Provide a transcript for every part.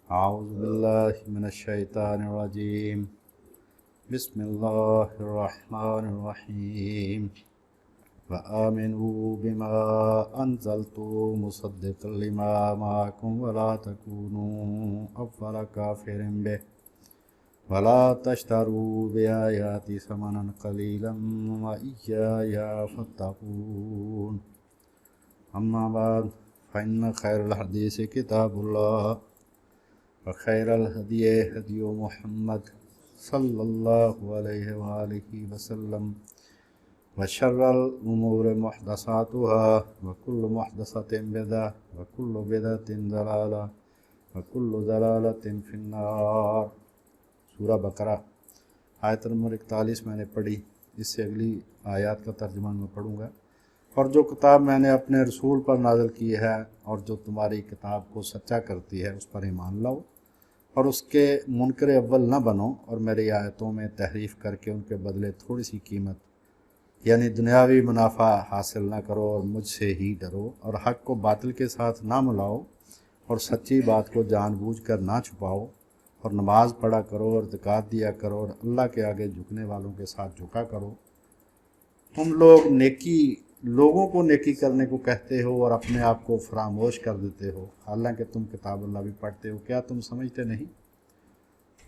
أعوذ بالله من الشيطان الرجيم بسم الله الرحمن الرحيم وآمنوا بما أنزلت مصدقا لما معكم ولا تكونوا أول كافر به ولا تشتروا بآياتي ثمنا قليلا وإياي فاتقون أما بعد فإن خير الحديث كتاب الله وخير الهدي هدي محمد صلى الله عليه وآله وسلم وشر الأمور محدثاتها وكل محدثة بدعة وكل بدعة ضلالة وكل ضلالة في النار۔ سورہ بقرہ آیت نمبر 41 میں نے پڑھی، اس سے اگلی آیات کا ترجمہ میں پڑھوں گا۔ اور جو کتاب میں نے اپنے رسول پر نازل کی ہے اور جو تمہاری کتاب کو سچا کرتی ہے اس پر ایمان لاؤ اور اس کے منکر اول نہ بنو، اور میری آیتوں میں تحریف کر کے ان کے بدلے تھوڑی سی قیمت یعنی دنیاوی منافع حاصل نہ کرو، اور مجھ سے ہی ڈرو، اور حق کو باطل کے ساتھ نہ ملاؤ، اور سچی بات کو جان بوجھ کر نہ چھپاؤ، اور نماز پڑھا کرو اور زکوٰۃ دیا کرو، اور اللہ کے آگے جھکنے والوں کے ساتھ جھکا کرو۔ تم لوگوں کو نیکی کرنے کو کہتے ہو اور اپنے آپ کو فراموش کر دیتے ہو، حالانکہ تم کتاب اللہ بھی پڑھتے ہو، کیا تم سمجھتے نہیں؟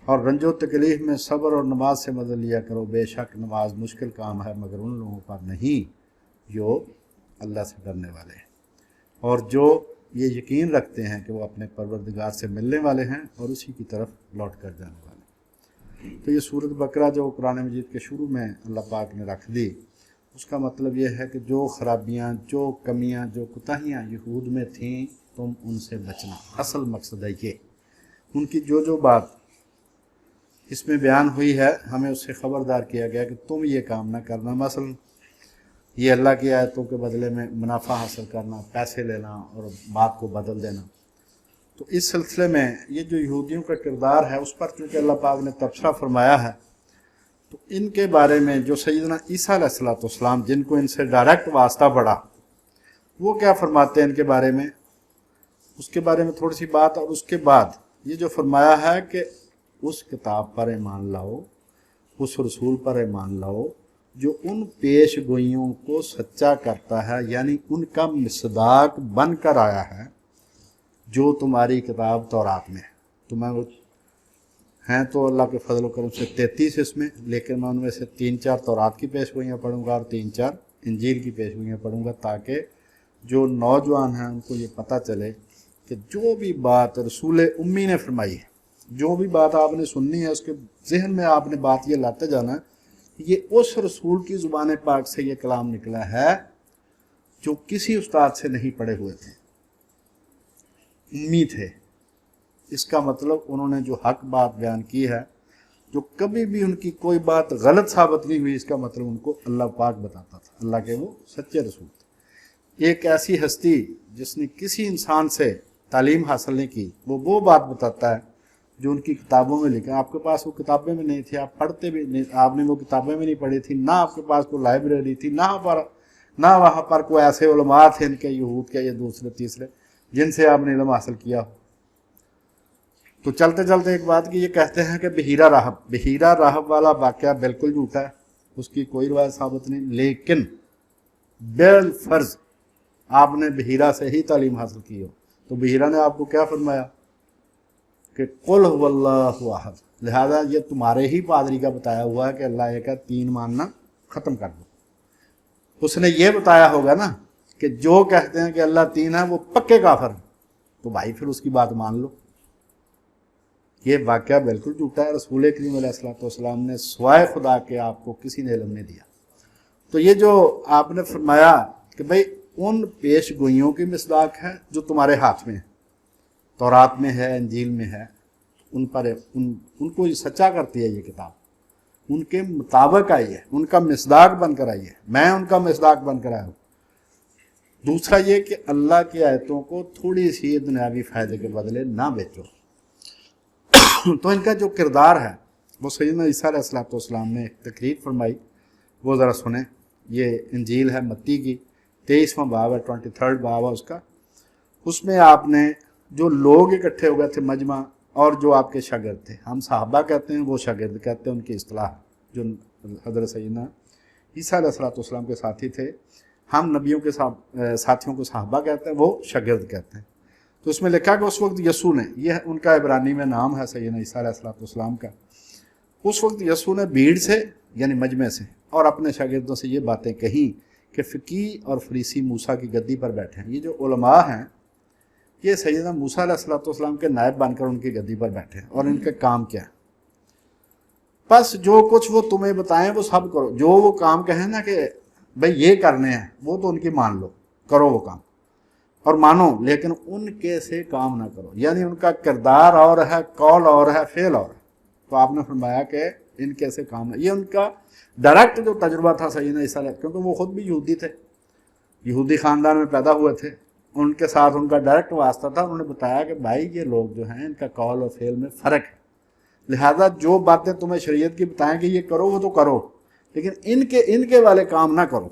اور رنج و تکلیف میں صبر اور نماز سے مدد لیا کرو، بے شک نماز مشکل کام ہے مگر ان لوگوں پر نہیں جو اللہ سے ڈرنے والے ہیں اور جو یہ یقین رکھتے ہیں کہ وہ اپنے پروردگار سے ملنے والے ہیں اور اسی کی طرف لوٹ کر جانے والے ہیں۔ تو یہ سورۃ بقرہ جو قرآن مجید کے شروع میں اللہ پاک نے رکھ دی، اس کا مطلب یہ ہے کہ جو خرابیاں، جو کمیاں، جو کوتاہیاں یہود میں تھیں تم ان سے بچنا۔ اصل مقصد ہے یہ، ان کی جو بات اس میں بیان ہوئی ہے ہمیں اس سے خبردار کیا گیا کہ تم یہ کام نہ کرنا، مثلا یہ اللہ کی آیتوں کے بدلے میں منافع حاصل کرنا، پیسے لینا اور بات کو بدل دینا۔ تو اس سلسلے میں یہ جو یہودیوں کا کردار ہے اس پر چونکہ اللہ پاک نے تبصرہ فرمایا ہے، تو ان کے بارے میں جو سیدنا عیسیٰ علیہ السلام جن کو ان سے ڈائریکٹ واسطہ پڑا، وہ کیا فرماتے ہیں ان کے بارے میں، اس کے بارے میں تھوڑی سی بات، اور اس کے بعد یہ جو فرمایا ہے کہ اس کتاب پر ایمان لاؤ، اس رسول پر ایمان لاؤ جو ان پیش گوئیوں کو سچا کرتا ہے، یعنی ان کا مصداق بن کر آیا ہے جو تمہاری کتاب تورات میں ہے۔ تمہیں ہیں تو اللہ کے فضل و کرم سے 33 اس میں، لیکن میں ان میں سے 3-4 تورات کی پیش گوئیاں پڑھوں گا اور 3-4 انجیل کی پیش گوئیاں پڑھوں گا، تاکہ جو نوجوان ہیں ان کو یہ پتہ چلے کہ جو بھی بات رسول امی نے فرمائی ہے، جو بھی بات آپ نے سننی ہے، اس کے ذہن میں آپ نے بات یہ لاتے جانا ہے، یہ اس رسول کی زبان پاک سے یہ کلام نکلا ہے جو کسی استاد سے نہیں پڑھے ہوئے تھے، امی تھے۔ اس کا مطلب انہوں نے جو حق بات بیان کی ہے، جو کبھی بھی ان کی کوئی بات غلط ثابت نہیں ہوئی، اس کا مطلب ان کو اللہ پاک بتاتا تھا، اللہ کے وہ سچے رسول تھے۔ ایک ایسی ہستی جس نے کسی انسان سے تعلیم حاصل نہیں کی، وہ بات بتاتا ہے جو ان کی کتابوں میں لکھا۔ آپ کے پاس وہ کتابیں میں نہیں تھی، آپ پڑھتے بھی نہیں، آپ نے وہ کتابیں میں نہیں پڑھی تھی، نہ آپ کے پاس کوئی لائبریری تھی، نہ وہاں پر کوئی ایسے علماء تھے ان کے یہود کے یا دوسرے تیسرے جن سے آپ نے علم حاصل کیا ہو۔ تو چلتے چلتے ایک بات کی یہ کہتے ہیں کہ بحیرہ راہب والا واقعہ بالکل جھوٹا ہے، اس کی کوئی روایت ثابت نہیں، لیکن بالفرض آپ نے بحیرہ سے ہی تعلیم حاصل کی ہو تو بحیرہ نے آپ کو کیا فرمایا کہ قل هو اللہ احد، لہذا یہ تمہارے ہی پادری کا بتایا ہوا ہے کہ اللہ ایک ہے، 3 ماننا ختم کر دو۔ اس نے یہ بتایا ہوگا نا کہ جو کہتے ہیں کہ اللہ 3 ہے وہ پکے کافر ہیں، تو بھائی پھر اس کی بات مان لو۔ یہ واقعہ بالکل جھوٹا ہے، رسول کریم علیہ السلام نے سوائے خدا کے آپ کو کسی نے علم نہیں دیا۔ تو یہ جو آپ نے فرمایا کہ بھئی ان پیش گوئیوں کی مصداق ہے جو تمہارے ہاتھ میں ہے، تورات میں ہے، انجیل میں ہے، ان کو یہ سچا کرتی ہے یہ کتاب، ان کے مطابق آئی ہے، ان کا مصداق بن کر آئی ہے، میں ان کا مصداق بن کر آیا ہوں۔ دوسرا یہ کہ اللہ کی آیتوں کو تھوڑی سی دنیاوی فائدے کے بدلے نہ بیچو۔ تو ان کا جو کردار ہے وہ سیدنا عیسیٰ علیہ السلام نے ایک تقریر فرمائی، وہ ذرا سنیں۔ یہ انجیل ہے متی کی، 23واں باب ہے، 23rd باب ہے اس کا۔ اس میں آپ نے جو لوگ اکٹھے ہو گئے تھے مجمع اور جو آپ کے شاگرد تھے. ہم صحابہ کہتے ہیں، وہ شاگرد کہتے ہیں، ان کی اصطلاح جو حضرت سیدنا عیسیٰ علیہ السلام کے ساتھی تھے. ہم نبیوں کے ساتھیوں کو صحابہ کہتے ہیں، وہ شاگرد کہتے ہیں. تو اس میں لکھا کہ اس وقت یسوع نے، یہ ان کا عبرانی میں نام ہے سیدنا عیسیٰ علیہ السلام کا، اس وقت یسوع نے بھیڑ سے یعنی مجمع سے اور اپنے شاگردوں سے یہ باتیں کہیں کہ فقیہ اور فریسی موسیٰ کی گدی پر بیٹھے ہیں. یہ جو علماء ہیں یہ سیدنا موسیٰ علیہ السلام کے نائب بن کر ان کی گدی پر بیٹھے ہیں، اور ان کا کام کیا ہے؟ بس جو کچھ وہ تمہیں بتائیں وہ سب کرو. جو وہ کام کہیں نا کہ بھئی یہ کرنے ہیں، وہ تو ان کی مان لو، کرو وہ کام اور مانو، لیکن ان کے سے کام نہ کرو. یعنی ان کا کردار اور ہے، قول اور ہے، فعل اور ہے. تو آپ نے فرمایا کہ ان کے سے کام نہ. یہ ان کا ڈائریکٹ جو تجربہ تھا سیدنا عیسیٰ علیہ، کیونکہ وہ خود بھی یہودی تھے، یہودی خاندان میں پیدا ہوئے تھے، ان کے ساتھ ان کا ڈائریکٹ واسطہ تھا. انہوں نے بتایا کہ بھائی یہ لوگ جو ہیں ان کا قول اور فعل میں فرق ہے، لہذا جو باتیں تمہیں شریعت کی بتائیں کہ یہ کرو وہ تو کرو، لیکن ان کے والے کام نہ کرو،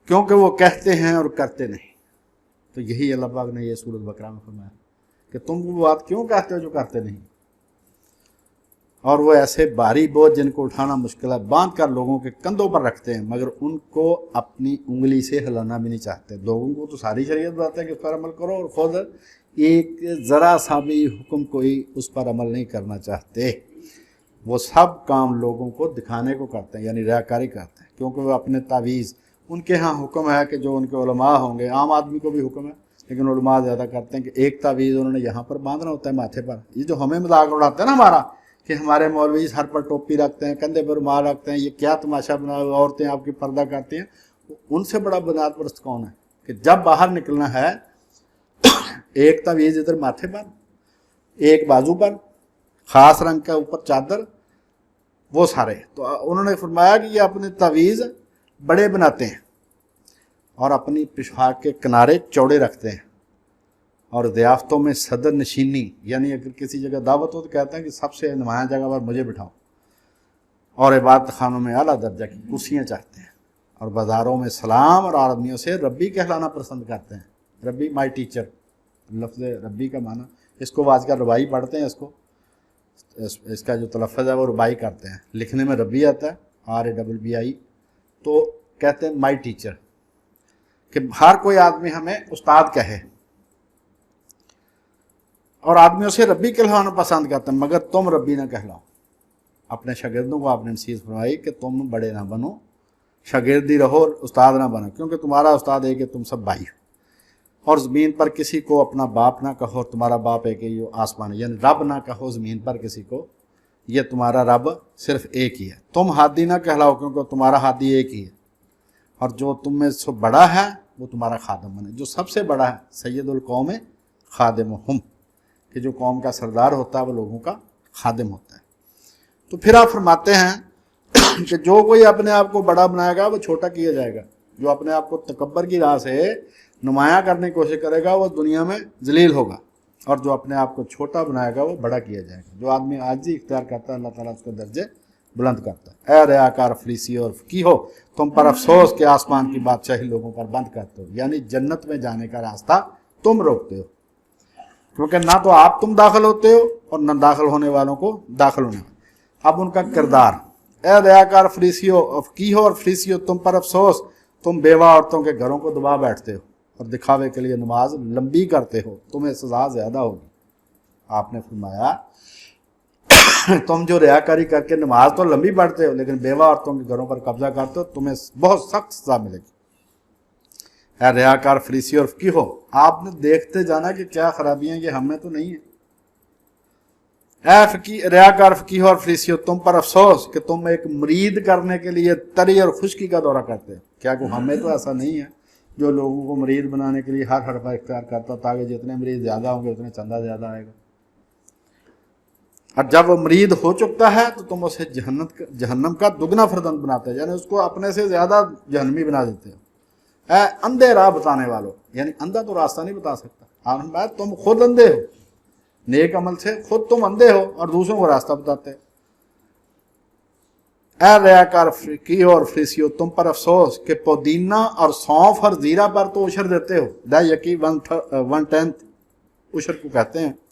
کیونکہ وہ کہتے ہیں اور کرتے نہیں. تو یہی اللہ پاک نے یہ سورۃ بقرہ میں فرمایا کہ تم وہ بات کیوں کہتے ہو جو کرتے نہیں. اور وہ ایسے بھاری بوجھ جن کو اٹھانا مشکل ہے باندھ کر لوگوں کے کندھوں پر رکھتے ہیں، مگر ان کو اپنی انگلی سے ہلانا بھی نہیں چاہتے. لوگوں کو تو ساری شریعت بتاتے ہیں کہ اس پر عمل کرو، اور خود ایک ذرا سا بھی حکم کوئی اس پر عمل نہیں کرنا چاہتے. وہ سب کام لوگوں کو دکھانے کو کرتے ہیں، یعنی ریاکاری کرتے ہیں، کیونکہ وہ اپنے تعویذ، ان کے ہاں حکم ہے کہ جو ان کے علماء ہوں گے، عام آدمی کو بھی حکم ہے لیکن علماء زیادہ کرتے ہیں کہ ایک تعویذ انہوں نے یہاں پر باندھنا ہوتا ہے ماتھے پر. یہ جو ہمیں مذاق اڑاتے ہیں نا ہمارا کہ ہمارے مولوی سر پر ٹوپی رکھتے ہیں، کندھے پر رومال رکھتے ہیں، یہ کیا تماشا بنا ہوا، عورتیں آپ کی پردہ کرتی ہیں، ان سے بڑا بنیاد پرست کون ہے کہ جب باہر نکلنا ہے ایک تعویذ ادھر ماتھے پر، ایک بازو پر، خاص رنگ کا اوپر چادر، وہ سارے. تو انہوں نے فرمایا کہ یہ اپنے تعویذ بڑے بناتے ہیں اور اپنی پشاک کے کنارے چوڑے رکھتے ہیں، اور ضیافتوں میں صدر نشینی، یعنی اگر کسی جگہ دعوت ہو تو کہتے ہیں کہ سب سے نمایاں جگہ پر مجھے بٹھاؤ، اور عبادت خانوں میں اعلیٰ درجہ کی کرسیاں چاہتے ہیں، اور بازاروں میں سلام اور آدمیوں سے ربی کہلانا پسند کرتے ہیں. ربی مائی ٹیچر، لفظ ربی کا معنی، اس کو آج کل ربائی پڑھتے ہیں، اس کا جو تلفظ ہے وہ ربائی کرتے ہیں، لکھنے میں ربی آتا ہے RABBI، تو کہتے ہیں مائی ٹیچر، کہ ہر کوئی آدمی ہمیں استاد کہے، اور آدمیوں سے ربی کہلانا پسند کرتے ہیں، مگر تم ربی نہ کہلاؤ. اپنے شاگردوں کو آپ نے نصیحت فرمائی کہ تم بڑے نہ بنو، شاگردی رہو، استاد نہ بنو، کیونکہ تمہارا استاد ہے کہ تم سب بھائی ہو. اور زمین پر کسی کو اپنا باپ نہ کہو، تمہارا باپ ہے کہ یہ آسمان ہے، یعنی رب نہ کہو زمین پر کسی کو، یہ تمہارا رب صرف ایک ہی ہے. تم ہادی نہ کہلاؤ، کیونکہ تمہارا ہادی ایک ہی ہے، اور جو تم میں سے بڑا ہے وہ تمہارا خادم بنے. جو سب سے بڑا ہے سید القوم خادمہم، کہ جو قوم کا سردار ہوتا ہے وہ لوگوں کا خادم ہوتا ہے. تو پھر آپ فرماتے ہیں کہ جو کوئی اپنے آپ کو بڑا بنائے گا وہ چھوٹا کیا جائے گا. جو اپنے آپ کو تکبر کی راہ سے نمایاں کرنے کی کوشش کرے گا وہ دنیا میں ذلیل ہوگا، اور جو اپنے آپ کو چھوٹا بنائے گا وہ بڑا کیا جائے گا. جو آدمی عاجزی اختیار کرتا ہے اللہ تعالیٰ اس کے درجے بلند کرتا ہے. اے ریاکار فریسی اور فقیہ ہو، تم پر افسوس کہ آسمان کی بادشاہی لوگوں پر بند کرتے ہو، یعنی جنت میں جانے کا راستہ تم روکتے ہو، کیونکہ نہ تو آپ تم داخل ہوتے ہو اور نہ داخل ہونے والوں کو داخل ہونے. اب ان کا کردار، اے ریاکار فریسیو فقیہ اور فریسیو، تم پر افسوس، تم بیوہ عورتوں کے گھروں کو دبا بیٹھتے ہو اور دکھاوے کے لیے نماز لمبی کرتے ہو، تمہیں سزا زیادہ ہوگی. آپ نے فرمایا تم جو ریاکاری کر کے نماز تو لمبی پڑھتے ہو لیکن بیوہ عورتوں کے گھروں پر قبضہ کرتے ہو، تمہیں بہت سخت سزا ملے گی. اے ریاکار فریسی اور فقیہ ہو، آپ نے دیکھتے جانا کہ کیا خرابیاں یہ ہم میں تو نہیں ہیں. اے ریاکار فقیہ اور فریسی ہو، تم پر افسوس کہ تم ایک مرید کرنے کے لیے تری اور خشکی کا دورہ کرتے ہو. کیا کہ ہمیں تو ایسا نہیں ہے جو لوگوں کو مرید بنانے کے لیے ہر حرفہ اختیار کرتا تاکہ جتنے مرید زیادہ ہوں گے اتنے چندہ زیادہ آئے گا. اور جب وہ مرید ہو چکتا ہے تو تم اسے جہنم کا دگنا فرزند بناتے ہیں، یعنی اس کو اپنے سے زیادہ جہنمی بنا دیتے ہو. اے اندھے راہ بتانے والوں، یعنی اندھا تو راستہ نہیں بتا سکتا، آپ نے تم خود اندھے ہو، نیک عمل سے خود تم اندھے ہو اور دوسروں کو راستہ بتاتے. اے ریاکار فقیہ اور فریسیو، تم پر افسوس کہ پودینہ اور سونف اور زیرہ پر تو عشر دیتے ہو. دا یقی 1/10 عشر کو کہتے ہیں.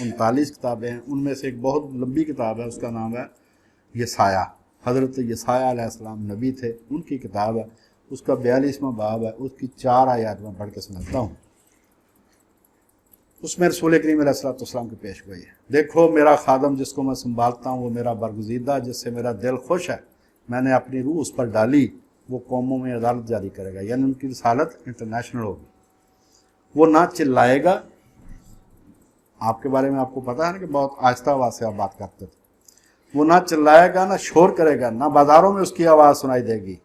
39 کتابیں ہیں، ان میں سے ایک بہت لمبی کتاب ہے، اس کا نام ہے یسایہ۔ حضرت یسایہ علیہ السلام نبی تھے، ان کی کتاب ہے، اس کا 42واں باب ہے، اس کی 4 آیات میں پڑھ کے سناتا ہوں۔ اس میں رسول کریم علیہ السلام کی پیش گوئی ہے، دیکھو میرا خادم جس کو میں سنبھالتا ہوں وہ میرا برگزیدہ، جس سے میرا دل خوش ہے، میں نے اپنی روح اس پر ڈالی، وہ قوموں میں عدالت جاری کرے گا، یعنی ان کی رسالت انٹرنیشنل ہوگی۔ وہ نہ چلائے گا، آپ کے بارے میں آپ کو پتا ہے نا کہ بہت آہستہ آواز سے آپ بات کرتے تھے، وہ نہ چلائے گا، نہ شور کرے گا، نہ بازاروں میں اس کی آواز سنائی دے گی،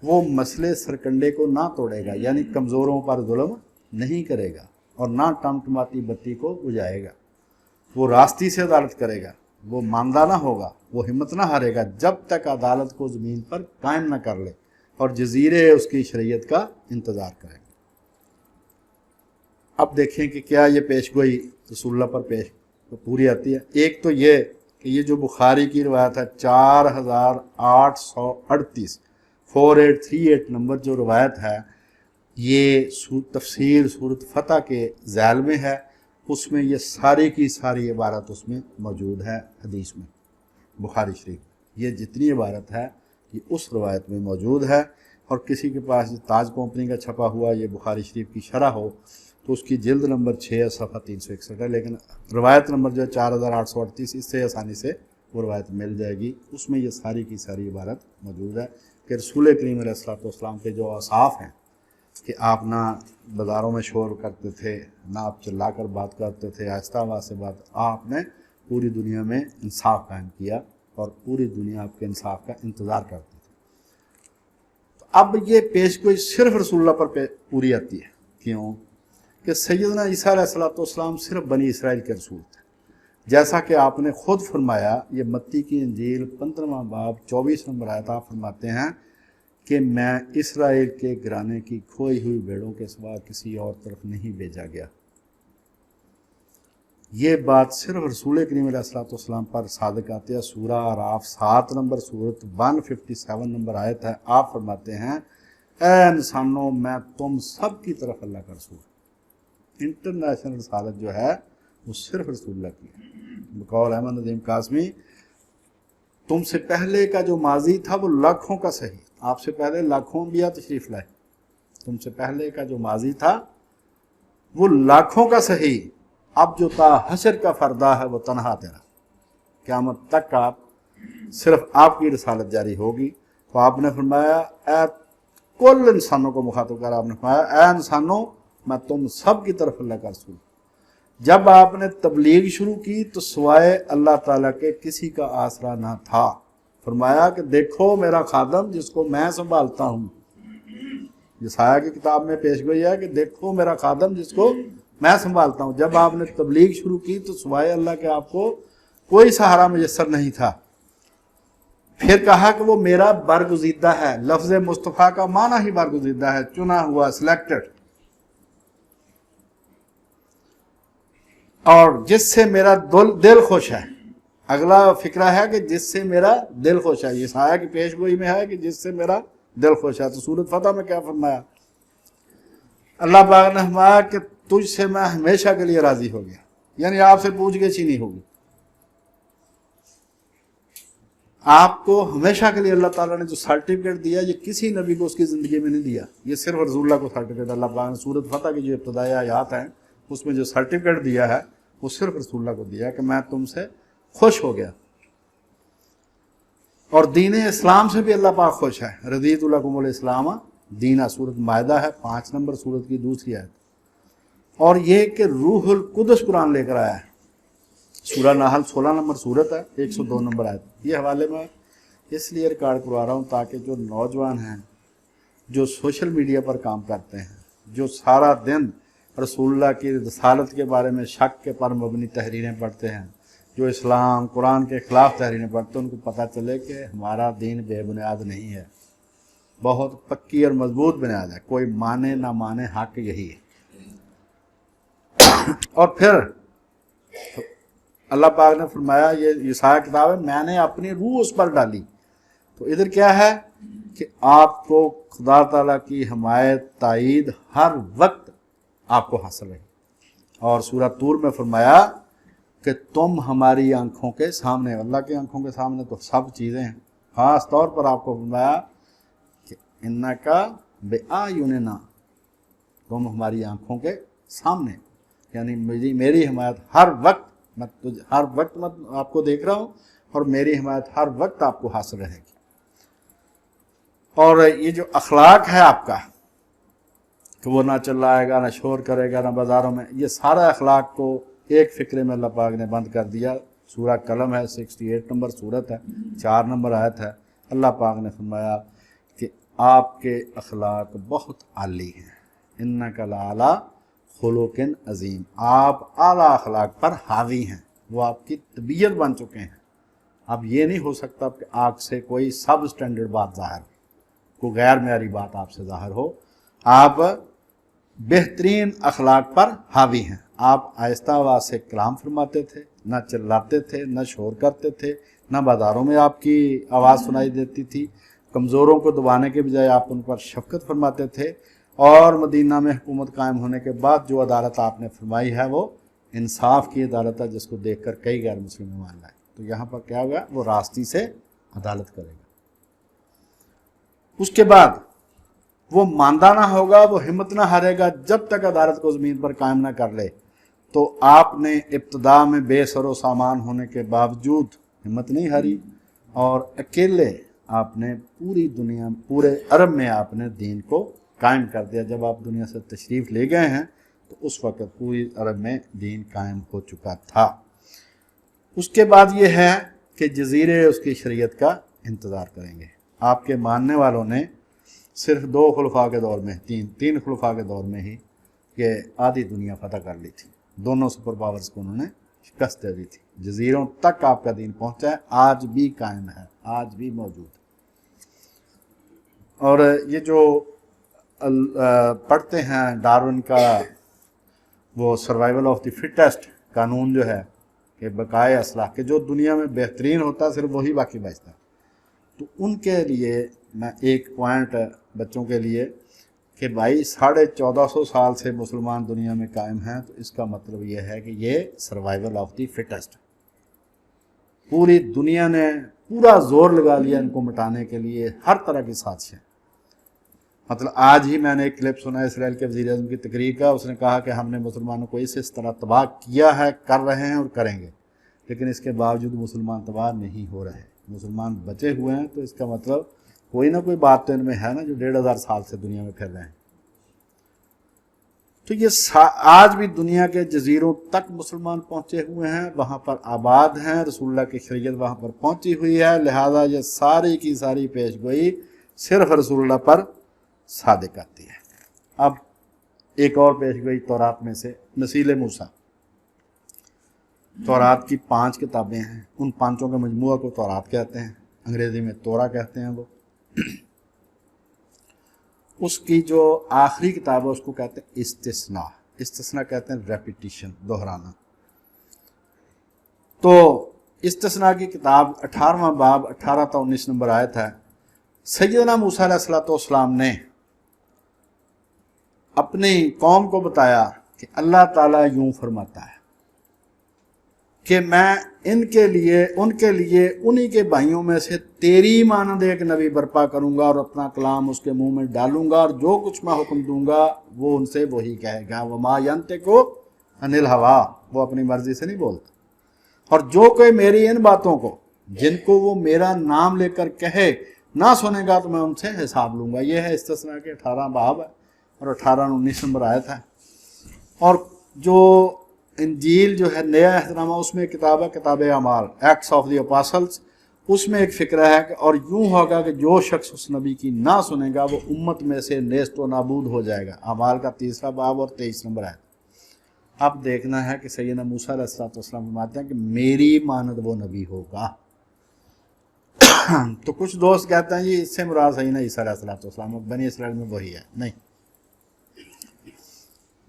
وہ مسئلے سرکنڈے کو نہ توڑے گا، یعنی کمزوروں پر ظلم نہیں کرے گا، اور نہ ٹمٹماتی بتی کو بجھائے گا، وہ راستی سے عدالت کرے گا، وہ ماندہ نہ ہوگا، وہ ہمت نہ ہارے گا جب تک عدالت کو زمین پر قائم نہ کر لے، اور جزیرے اس کی شریعت کا انتظار کریں گے۔ اب دیکھیں کہ کیا یہ پیش گوئی رسول اللہ پر پیش پوری آتی ہے۔ ایک تو یہ کہ یہ جو بخاری کی روایت ہے 4838 4838 نمبر جو روایت ہے، یہ تفسیر سورۃ فتح کے ذیل میں ہے، اس میں یہ ساری کی ساری عبارت اس میں موجود ہے، حدیث میں بخاری شریف، یہ جتنی عبارت ہے یہ اس روایت میں موجود ہے۔ اور کسی کے پاس تاج کمپنی کا چھپا ہوا یہ بخاری شریف کی شرح ہو تو اس کی جلد نمبر 6 صفحہ 361 ہے، لیکن روایت نمبر جو ہے 4838، اس سے آسانی سے وہ روایت مل جائے گی، اس میں یہ ساری کی ساری عبارت موجود ہے کہ رسول کریم علیہ السلام کے جو اوصاف ہیں کہ آپ نہ بازاروں میں شور کرتے تھے، نہ آپ چلا کر بات کرتے تھے، آہستہ آواز سے بات، آپ نے پوری دنیا میں انصاف قائم کیا اور پوری دنیا آپ کے انصاف کا انتظار کرتی تھی۔ تو اب یہ پیش گوئی صرف رسول اللہ پر پوری آتی ہے، کیوں کہ سیدنا عیسیٰ علیہ السلام صرف بنی اسرائیل کے رسول تھے، جیسا کہ آپ نے خود فرمایا، یہ متی کی انجیل 15واں باب 24 نمبر آیت، آپ فرماتے ہیں کہ میں اسرائیل کے گھرانے کی کھوئی ہوئی بھیڑوں کے سوا کسی اور طرف نہیں بھیجا گیا۔ یہ بات صرف رسول کریم علیہ السلام پر صادق آتی ہے۔ سورہ اعراف 7 نمبر سورت 157 نمبر آیت ہے، آپ فرماتے ہیں اے انسانوں میں تم سب کی طرف اللہ کا رسول۔ انٹرنیشنل رسالت جو ہے وہ صرف رسول اللہ کی ہے۔ بقول احمد ندیم قاسمی، تم سے پہلے کا جو ماضی تھا وہ لاکھوں کا صحیح، آپ سے پہلے لاکھوں انبیاء تشریف لائے، تم سے پہلے کا جو ماضی تھا وہ لاکھوں کا صحیح، اب جو تا حشر کا فردہ ہے وہ تنہا تیرا، قیامت تک آپ صرف آپ کی رسالت جاری ہوگی۔ تو آپ نے فرمایا اے کل انسانوں کو مخاطب کر آپ نے فرمایا اے انسانوں میں تم سب کی طرف اللہ کا رسول۔ جب آپ نے تبلیغ شروع کی تو سوائے اللہ تعالیٰ کے کسی کا آسرا نہ تھا، فرمایا کہ دیکھو میرا خادم جس کو میں سنبھالتا ہوں، یسایہ کی کتاب میں پیش گوئی ہے کہ دیکھو میرا خادم جس کو میں سنبھالتا ہوں۔ جب آپ نے تبلیغ شروع کی تو سوائے اللہ کے آپ کو کوئی سہارا میسر نہیں تھا۔ پھر کہا کہ وہ میرا برگزیدہ ہے، لفظ مصطفیٰ کا معنی ہی برگزیدہ ہے، چنا ہوا، سلیکٹڈ، اور جس سے میرا دل خوش ہے۔ اگلا فکرہ ہے کہ جس سے میرا دل خوش ہے، یہ سایہ کی پیش گوئی میں ہے کہ جس سے میرا دل خوش ہے۔ تو سورۃ فتح میں کیا فرمایا؟ اللہ پاک نے فرمایا کہ تجھ سے میں ہمیشہ کے لیے راضی ہو گیا، یعنی آپ سے پوچھ گچھ ہی نہیں ہوگی، آپ کو ہمیشہ کے لیے اللہ تعالیٰ نے جو سرٹیفکیٹ دیا یہ کسی نبی کو اس کی زندگی میں نہیں دیا، یہ صرف رسول اللہ کو سرٹیفکیٹ اللہ پاک نے سورۃ فتح کی جو ابتدائی آیات ہیں اس میں جو سرٹیفکیٹ دیا ہے وہ صرف رسول اللہ کو دیا کہ میں تم سے خوش ہو گیا۔ اور دین اسلام سے بھی اللہ پاک خوش ہے، رضیت لکم الاسلام دینا، سورۃ مائدہ ہے 5 نمبر سورت کی دوسری آیت۔ اور یہ کہ روح القدس قرآن لے کر آیا ہے، سورہ نحل 16 نمبر سورت ہے 102 نمبر آیت۔ یہ حوالے میں اس لیے ریکارڈ کروا رہا ہوں تاکہ جو نوجوان ہیں جو سوشل میڈیا پر کام کرتے ہیں، جو سارا دن رسول اللہ کی رسالت کے بارے میں شک کے پر مبنی تحریریں پڑھتے ہیں، جو اسلام قرآن کے خلاف تحریریں پڑھتے ہیں، ان کو پتہ چلے کہ ہمارا دین بے بنیاد نہیں ہے، بہت پکی اور مضبوط بنیاد ہے، کوئی مانے نہ مانے حق یہی ہے۔ اور پھر اللہ پاک نے فرمایا یہ یسایہ کتاب ہے، میں نے اپنی روح اس پر ڈالی۔ تو ادھر کیا ہے کہ آپ کو خدا تعالیٰ کی حمایت، تائید ہر وقت آپ کو حاصل رہی۔ اور سورہ طور میں فرمایا کہ تم ہماری آنکھوں کے سامنے، اللہ کی آنکھوں کے سامنے تو سب چیزیں ہیں، خاص طور پر آپ کو فرمایا کہ انکا بِأَعْيُنِنَا، تم ہماری آنکھوں کے سامنے، یعنی میری حمایت ہر وقت، میں آپ کو دیکھ رہا ہوں اور میری حمایت ہر وقت آپ کو حاصل رہے گی۔ اور یہ جو اخلاق ہے آپ کا کہ وہ نہ چلائے گا، نہ شور کرے گا، نہ بازاروں میں، یہ سارا اخلاق کو ایک فکرے میں اللہ پاک نے بند کر دیا۔ سورہ قلم ہے، 68 نمبر سورت ہے، 4 نمبر آیت ہے۔ اللہ پاک نے فرمایا کہ آپ کے اخلاق بہت عالی ہیں، انک لعلی خلق عظیم، آپ اعلیٰ اخلاق پر حاوی ہیں، وہ آپ کی طبیعت بن چکے ہیں۔ اب یہ نہیں ہو سکتا کہ آنکھ سے کوئی سب سٹینڈرڈ بات ظاہر ہو، کوئی غیر معیاری بات آپ سے ظاہر ہو، آپ بہترین اخلاق پر حاوی ہیں۔ آپ آہستہ آواز سے کلام فرماتے تھے، نہ چلاتے تھے، نہ شور کرتے تھے، نہ بازاروں میں آپ کی آواز سنائی دیتی تھی، کمزوروں کو دبانے کے بجائے آپ ان پر شفقت فرماتے تھے، اور مدینہ میں حکومت قائم ہونے کے بعد جو عدالت آپ نے فرمائی ہے وہ انصاف کی عدالت ہے، جس کو دیکھ کر کئی غیر مسلم مان لائے۔ تو یہاں پر کیا ہوگا؟ وہ راستی سے عدالت کرے گا۔ اس کے بعد وہ ماندہ نہ ہوگا، وہ ہمت نہ ہارے گا جب تک عدالت کو زمین پر قائم نہ کر لے۔ تو آپ نے ابتدا میں بے سر و سامان ہونے کے باوجود ہمت نہیں ہاری، اور اکیلے آپ نے پوری دنیا، پورے عرب میں آپ نے دین کو قائم کر دیا۔ جب آپ دنیا سے تشریف لے گئے ہیں تو اس وقت پوری عرب میں دین قائم ہو چکا تھا۔ اس کے بعد یہ ہے کہ جزیرے اس کی شریعت کا انتظار کریں گے۔ آپ کے ماننے والوں نے صرف 2 خلفاء کے دور میں، تین خلفاء کے دور میں ہی کہ آدھی دنیا فتح کر لی تھی، دونوں سپر پاورز کو انہوں نے شکست دے دی تھی۔ جزیروں تک آپ کا دین پہنچا ہے، آج بھی قائم ہے، آج بھی موجود ہے۔ اور یہ جو پڑھتے ہیں ڈارون کا وہ سروائیول آف دی فٹیسٹ قانون جو ہے کہ بقائے اصلاح، کہ جو دنیا میں بہترین ہوتا ہے صرف وہی باقی بچتا ہے، تو ان کے لیے میں ایک پوائنٹ بچوں کے لیے کہ بھائی 1450 سال سے مسلمان دنیا میں قائم ہیں، تو اس کا مطلب یہ ہے کہ یہ سروائیول آف دی فٹیسٹ، پوری دنیا نے پورا زور لگا لیا ان کو مٹانے کے لیے، ہر طرح کی سازشیں۔ مطلب آج ہی میں نے ایک کلپ سنا اسرائیل کے وزیر اعظم کی تقریر کا، اس نے کہا کہ ہم نے مسلمانوں کو اس طرح تباہ کیا ہے، کر رہے ہیں اور کریں گے، لیکن اس کے باوجود مسلمان تباہ نہیں ہو رہے، مسلمان بچے ہوئے ہیں۔ تو اس کا مطلب کوئی نہ کوئی بات تو ان میں ہے نا، جو 1500 سال سے دنیا میں پھر رہے ہیں۔ تو یہ آج بھی دنیا کے جزیروں تک مسلمان پہنچے ہوئے ہیں، وہاں پر آباد ہیں، رسول اللہ کی شریعت وہاں پر پہنچی ہوئی ہے، لہذا یہ ساری کی ساری پیش گوئی صرف رسول اللہ پر صادق آتی ہے۔ اب ایک اور پیش گوئی تورات میں سے، نسیل موسیٰ، تورات کی 5 کتابیں ہیں، ان 5 کے مجموعہ کو تورات کہتے ہیں، انگریزی میں تورا کہتے ہیں وہ۔ اس کی جو آخری کتاب ہے اس کو کہتے ہیں استثناء، استثناء کہتے ہیں ریپیٹیشن، دہرانا۔ تو استثناء کی کتاب 18واں باب 18 تا 19 نمبر آیت ہے۔ سیدنا موسیٰ علیہ السلام نے اپنی قوم کو بتایا کہ اللہ تعالیٰ یوں فرماتا ہے کہ میں ان کے لیے انہی کے بھائیوں میں سے تیری مانند ایک نبی برپا کروں گا، اور اپنا کلام اس کے منہ میں ڈالوں گا، اور جو کچھ میں حکم دوں گا وہ ان سے وہی کہے گا۔ وما ینطق عن الہوا، وہ اپنی مرضی سے نہیں بولتا۔ اور جو کوئی میری ان باتوں کو، جن کو وہ میرا نام لے کر کہے، نہ سنے گا تو میں ان سے حساب لوں گا۔ یہ ہے استثناء کے 18 باب ہے، اور 18-19 نمبر آیت ہے۔ اور جو انجیل جو ہے نیا اہدنامہ، اس میں کتاب ہے کتاب اعمال، ایکٹس آف دی اپاسلز، اس میں ایک فکرہ ہے کہ اور یوں ہوگا کہ جو شخص اس نبی کی نہ سنے گا وہ امت میں سے نیست و نابود ہو جائے گا۔ اعمال کا 3 باب اور 23 نمبر ہے۔ اب دیکھنا ہے کہ سیدنا موسیٰ علیہ السلام فرماتے ہیں کہ میری مانند وہ نبی ہوگا۔ تو کچھ دوست کہتے ہیں یہ اس سے مراد سیدنا عیسیٰ علیہ السلام، بنی اسرائیل میں وہی ہے، نہیں۔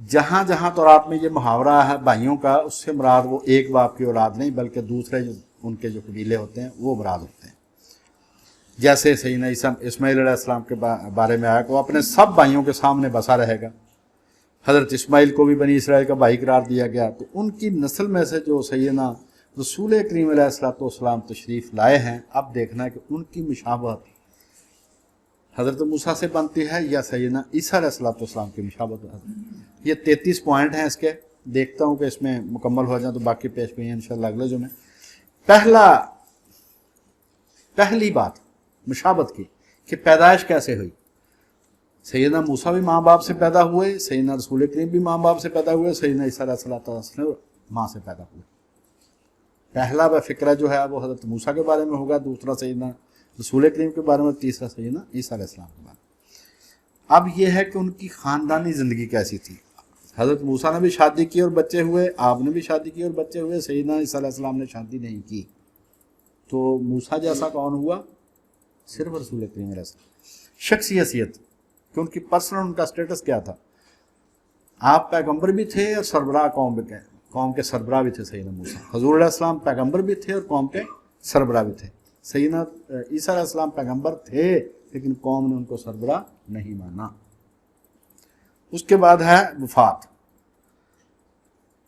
جہاں جہاں تورات میں یہ محاورہ ہے بھائیوں کا، اس سے مراد وہ ایک باپ کی اولاد نہیں، بلکہ دوسرے جو ان کے جو قبیلے ہوتے ہیں وہ مراد ہوتے ہیں۔ جیسے سیدنا اسماعیل علیہ السلام کے بارے میں آیا کہ وہ اپنے سب بھائیوں کے سامنے بسا رہے گا، حضرت اسماعیل کو بھی بنی اسرائیل کا بھائی قرار دیا گیا، تو ان کی نسل میں سے جو سیدنا رسول کریم علیہ السلام تشریف لائے ہیں، اب دیکھنا ہے کہ ان کی مشابہت حضرت موسیٰ سے بنتی ہے یا سیدنا عیسیٰ علیہ السلام کی مشابہت ہے۔ یہ 33 پوائنٹ ہیں اس کے، دیکھتا ہوں کہ اس میں مکمل ہو جائیں تو باقی پیش گئی ہیں انشاءاللہ اگلے جو میں۔ پہلی بات مشابہت کی کہ پیدائش کیسے ہوئی۔ سیدنا موسیٰ بھی ماں باپ سے پیدا ہوئے، سیدنا رسول کریم بھی ماں باپ سے پیدا ہوئے، سیدنا عیسیٰ علیہ السلام ماں سے پیدا ہوئے۔ پہلا فقرہ جو ہے وہ حضرت موسیٰ کے بارے میں ہوگا، دوسرا سیدنا رسول کریم کے بارے میں، تیسرا سیدنا عیسیٰ علیہ السلام کے بارے میں۔ اب یہ ہے کہ ان کی خاندانی زندگی کیسی تھی۔ حضرت موسیٰ نے بھی شادی کی اور بچے ہوئے، آپ نے بھی شادی کی اور بچے ہوئے، سیدنا عیسیٰ علیہ السلام نے شادی نہیں کی، تو موسیٰ جیسا کون ہوا؟ صرف رسول کریم علیہ السلام۔ شخصی حیثیت کہ ان کی پرسنل ان کا سٹیٹس کیا تھا، آپ پیغمبر بھی تھے اور سربراہ قوم کے سربراہ بھی تھے سیدنا موسیٰ۔ حضور علیہ السلام پیغمبر بھی تھے اور قوم کے سربراہ بھی تھے۔ سیدنا عیسیٰ علیہ السلام پیغمبر تھے لیکن قوم نے ان کو سربراہ نہیں مانا۔ اس کے بعد ہے وفات۔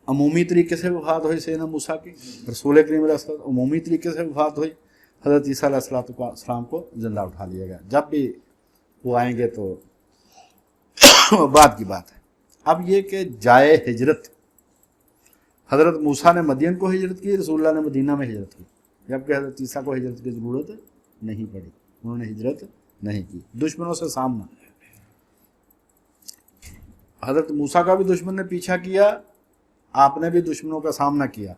عمومی طریقے سے وفات ہوئی سیدنا موسیٰ کی، رسول کریم علیہ السلام عمومی طریقے سے وفات ہوئی، حضرت عیسیٰ علیہ السلام کو زندہ اٹھا لیا گیا۔ جب بھی وہ آئیں گے تو بعد کی بات ہے۔ اب یہ کہ جائے ہجرت، حضرت موسیٰ نے مدین کو ہجرت کی، رسول اللہ نے مدینہ میں ہجرت کی، جبکہ حضرت عیسیٰ کو ہجرت کی ضرورت نہیں پڑی، انہوں نے ہجرت نہیں کی۔ دشمنوں سے سامنا، حضرت موسیٰ کا بھی دشمن نے پیچھا کیا، آپ نے بھی دشمنوں کا سامنا کیا،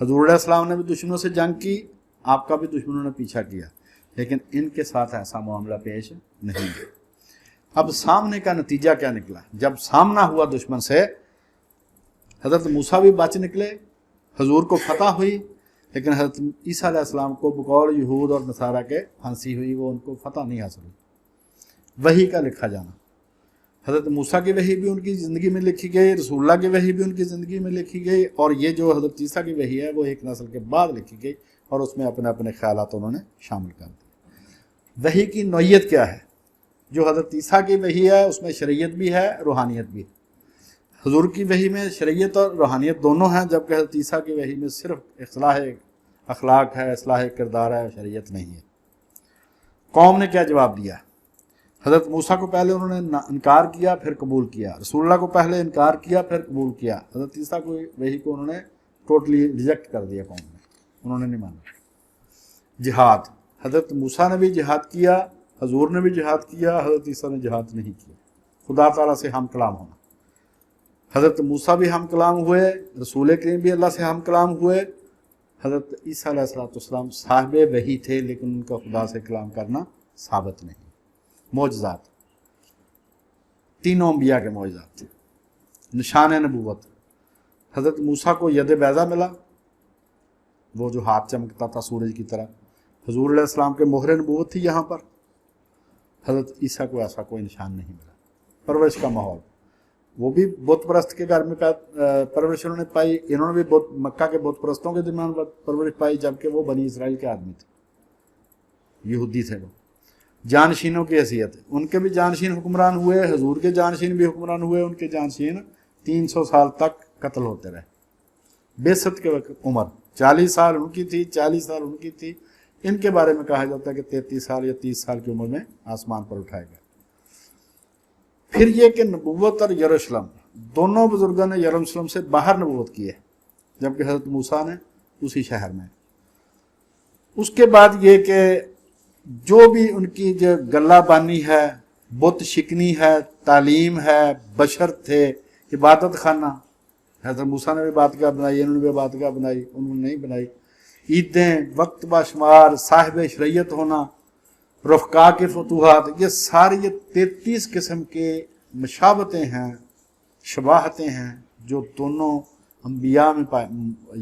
حضور علیہ السلام نے بھی دشمنوں سے جنگ کی، آپ کا بھی دشمنوں نے پیچھا کیا، لیکن ان کے ساتھ ایسا معاملہ پیش نہیں ہے۔ اب سامنے کا نتیجہ کیا نکلا؟ جب سامنا ہوا دشمن سے، حضرت موسیٰ بھی بچ نکلے، حضور کو فتح ہوئی، لیکن حضرت عیسیٰ علیہ السلام کو بقول یہود اور نصارہ کے پھانسی ہوئی، وہ ان کو فتح نہیں حاصل ہوئی۔ وحی کا لکھا جانا، حضرت موسیٰ کی وحی بھی ان کی زندگی میں لکھی گئی، رسول اللہ کی وحی بھی ان کی زندگی میں لکھی گئی، اور یہ جو حضرت عیسیٰ کی وحی ہے وہ ایک نسل کے بعد لکھی گئی، اور اس میں اپنے اپنے خیالات انہوں نے شامل کر دیے۔ وحی کی نوعیت کیا ہے؟ جو حضرت عیسیٰ کی وحی ہے اس میں شریعت بھی ہے، روحانیت بھی ہے۔ حضور کی وحی میں شریعت اور روحانیت دونوں ہیں، جبکہ حضرت عیسیٰ کی وحی میں صرف اصلاح اخلاق ہے، اصلاح کردار ہے، شریعت نہیں ہے۔ قوم نے کیا جواب دیا؟ حضرت موسیٰ کو پہلے انہوں نے انکار کیا پھر قبول کیا، رسول اللہ کو پہلے انکار کیا پھر قبول کیا، حضرت عیسیٰ کو وحی کو انہوں نے ٹوٹلی ریجیکٹ کر دیا، قوم نے انہوں نے نہیں مانا۔ جہاد، حضرت موسیٰ نے بھی جہاد کیا، حضور نے بھی جہاد کیا، حضرت عیسیٰ نے جہاد نہیں کیا۔ خدا تعالیٰ سے ہم کلام ہونا، حضرت موسیٰ بھی ہم کلام ہوئے، رسول کریم بھی اللہ سے ہم کلام ہوئے، حضرت عیسیٰ علیہ السلام صاحب وحی تھے لیکن ان کا خدا سے کلام کرنا ثابت نہیں۔ معجزات، تینوں انبیاء کے معجزات، نشان نبوت، حضرت موسیٰ کو ید بیضا ملا، وہ جو ہاتھ چمکتا تھا سورج کی طرح، حضور علیہ السلام کے مہر نبوت تھی یہاں پر، حضرت عیسیٰ کو ایسا کوئی نشان نہیں ملا۔ پرورش کا ماحول، وہ بھی بت پرست کے گھر میں پرورش انہوں نے پائی، انہوں نے بھی مکہ کے بت پرستوں کے درمیان پرورش پائی، جبکہ وہ بنی اسرائیل کے آدمی تھے، یہودی تھے وہ۔ جانشینوں کی حیثیت، ان کے بھی جانشین حکمران ہوئے، حضور کے جانشین بھی حکمران ہوئے، ان کے جانشین 300 سال تک قتل ہوتے رہے۔ بعثت کے وقت عمر 40 سال ان کی تھی، 40 سال ان کی تھی، ان کے بارے میں کہا جاتا ہے کہ 33 سال یا 30 سال کی عمر میں آسمان پر اٹھائے گئے۔ پھر یہ کہ نبوت اور یروشلم، دونوں بزرگوں نے یروشلم سے باہر نبوت کی ہے، جبکہ حضرت موسیٰ نے اسی شہر میں۔ اس کے بعد یہ کہ جو بھی ان کی جو گلہ بانی ہے، بت شکنی ہے، تعلیم ہے، بشر تھے، عبادت خانہ، حضرت موسیٰ نے بھی باتگاہ بنائی، انہوں نے بھی باتگاہ بنائی، انہوں نے نہیں بنائی، عیدیں، وقت باشمار، صاحب شریعت ہونا، رفقا کے فتوحات، یہ ساری یہ 33 قسم کے مشابتیں ہیں، شباہتیں ہیں جو دونوں انبیاء میں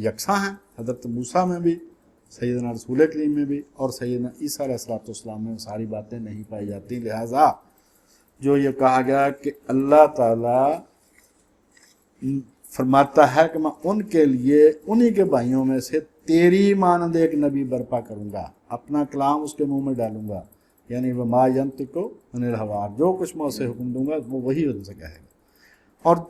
یکساں ہیں، حضرت موسیٰ میں بھی، سیدنا رسول کریم میں بھی، اور سیدنا عیسیٰ علیہ السلام میں ساری باتیں نہیں پائی جاتی۔ لہٰذا جو یہ کہا گیا کہ اللہ تعالیٰ فرماتا ہے کہ میں ان کے لیے انہی کے بھائیوں میں سے تیری مانند ایک نبی برپا کروں گا، اپنا کلام اس کے منہ میں ڈالوں گا، یعنی وما ینطق عن الہویٰ، جو کچھ میں اسے حکم دوں گا وہ وہی ان سے کہے گا۔ اور